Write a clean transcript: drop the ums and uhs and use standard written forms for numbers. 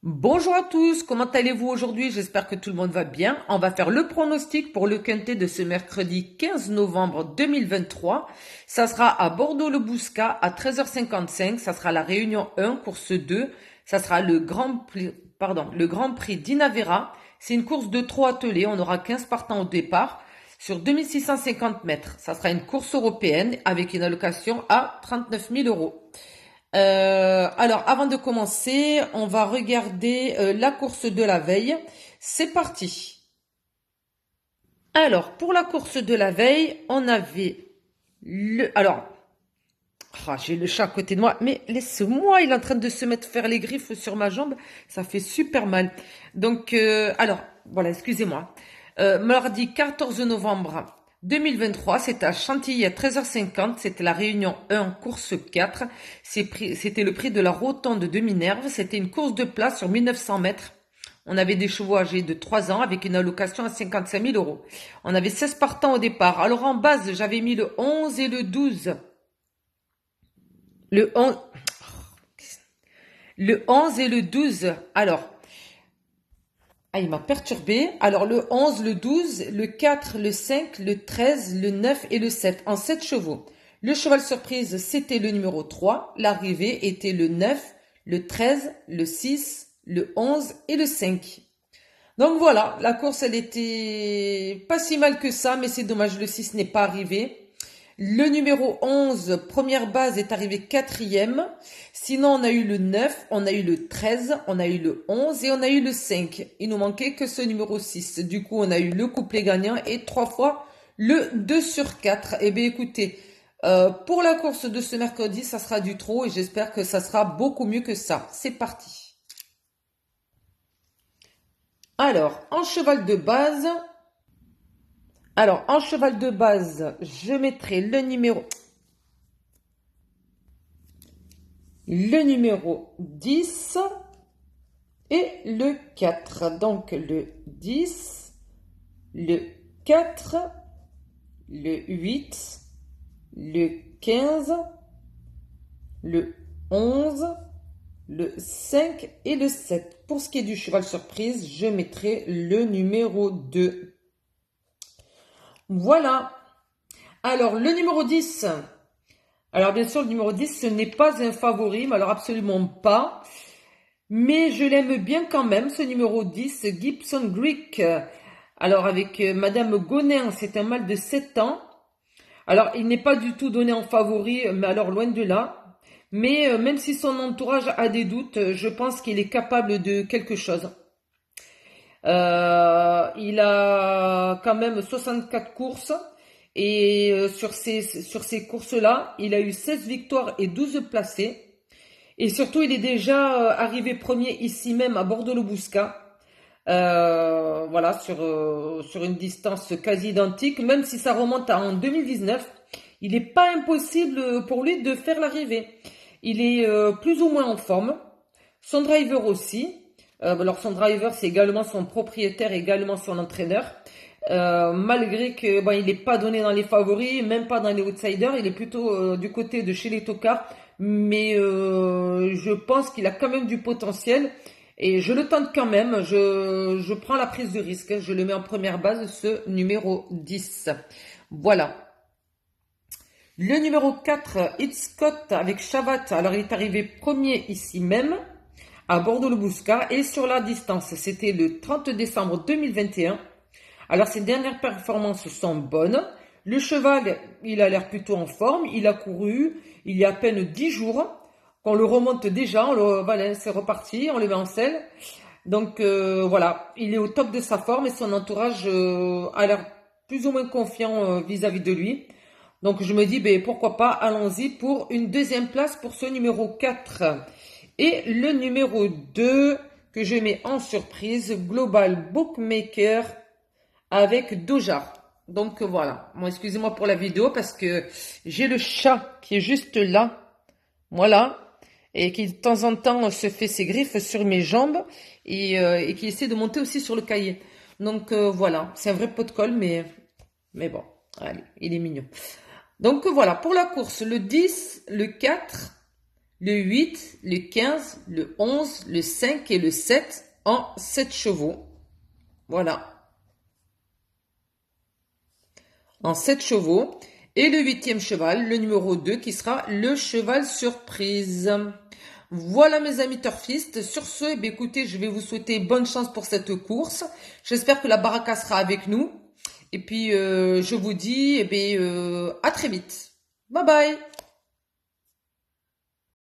Bonjour à tous, comment allez-vous aujourd'hui? J'espère que tout le monde va bien. On va faire le pronostic pour le quintet de ce mercredi 15 novembre 2023. Ça sera à Bordeaux-le-Bouscat à 13h55. Ça sera la réunion 1, course 2. Ça sera le Grand Prix d'Inavera. C'est une course de 3 attelés. On aura 15 partants au départ sur 2650 mètres. Ça sera une course européenne avec une allocation à 39 000 euros. Alors, avant de commencer, on va regarder la course de la veille. C'est parti. Alors, pour la course de la veille, on avait le... Alors, j'ai le chat à côté de moi, mais laisse-moi, il est en train de se mettre faire les griffes sur ma jambe. Ça fait super mal. Donc, alors, voilà, excusez-moi. Mardi 14 novembre 2023, c'était à Chantilly à 13h50. C'était la réunion 1, course 4. C'était le prix de la rotonde de Minerve. C'était une course de place sur 1900 mètres. On avait des chevaux âgés de 3 ans avec une allocation à 55 000 euros. On avait 16 partants au départ. Alors en base, j'avais mis le 11 et le 12. Le 11, le 11 et le 12. Alors, il m'a perturbé. Alors, le 11, le 12, le 4, le 5, le 13, le 9 et le 7 en 7 chevaux. Le cheval surprise, c'était le numéro 3. L'arrivée était le 9, le 13, le 6, le 11 et le 5. Donc voilà, la course, elle était pas si mal que ça, mais c'est dommage, le 6 n'est pas arrivé. Le numéro 11, première base, est arrivé quatrième. Sinon, on a eu le 9, on a eu le 13, on a eu le 11 et on a eu le 5. Il nous manquait que ce numéro 6. Du coup, on a eu le couplet gagnant et 3 fois le 2 sur 4. Eh bien, écoutez, pour la course de ce mercredi, ça sera du trot et j'espère que ça sera beaucoup mieux que ça. C'est parti. Alors, en cheval de base... Alors, en cheval de base, je mettrai le numéro 10 et le 4. Donc, le 10, le 4, le 8, le 15, le 11, le 5 et le 7. Pour ce qui est du cheval surprise, je mettrai le numéro 2. Voilà. Alors, le numéro 10. Alors, bien sûr, le numéro 10, ce n'est pas un favori, mais alors absolument pas. Mais je l'aime bien quand même, ce numéro 10, Gibson Greek. Alors, avec Madame Gonin, c'est un mâle de 7 ans. Alors, il n'est pas du tout donné en favori, mais alors loin de là. Mais même si son entourage a des doutes, je pense qu'il est capable de quelque chose. Il a quand même 64 courses et sur ces courses-là, il a eu 16 victoires et 12 placés. Et surtout, il est déjà arrivé premier ici même à Bordeaux-le-Bouscat. Voilà, sur une distance quasi identique, même si ça remonte en 2019. Il n'est pas impossible pour lui de faire l'arrivée. Il est plus ou moins en forme. Son driver aussi. Alors son driver, c'est également son propriétaire, également son entraîneur. Malgré que il n'est pas donné dans les favoris, même pas dans les outsiders, il est plutôt du côté de chez les tocards. Mais je pense qu'il a quand même du potentiel. Et je le tente quand même. Je prends la prise de risque. Je le mets en première base, ce numéro 10. Voilà. Le numéro 4, It's Scott avec Chavat. Alors, il est arrivé premier ici même, à Bordeaux-le-Bouscat. Et sur la distance, c'était le 30 décembre 2021. Alors, ses dernières performances sont bonnes. Le cheval, il a l'air plutôt en forme. Il a couru il y a à peine 10 jours. Qu'on le remonte déjà, voilà, c'est reparti, on le met en selle. Donc voilà, il est au top de sa forme et son entourage a l'air plus ou moins confiant vis-à-vis de lui. Donc je me dis, ben, pourquoi pas, allons-y pour une deuxième place pour ce numéro 4. Et le numéro 2 que je mets en surprise, Global Bookmaker avec Doja. Donc voilà, bon, excusez-moi pour la vidéo parce que j'ai le chat qui est juste là, voilà, et qui de temps en temps se fait ses griffes sur mes jambes et qui essaie de monter aussi sur le cahier. Donc voilà, c'est un vrai pot de colle, mais bon, allez, il est mignon. Donc voilà, pour la course, le 10, le 4, le 8, le 15, le 11, le 5 et le 7 en 7 chevaux. Voilà, en 7 chevaux. Et le huitième cheval, le numéro 2, qui sera le cheval surprise. Voilà mes amis turfistes. Sur ce, eh bien, écoutez, je vais vous souhaiter bonne chance pour cette course. J'espère que la baraka sera avec nous. Et puis, je vous dis eh bien, à très vite. Bye bye.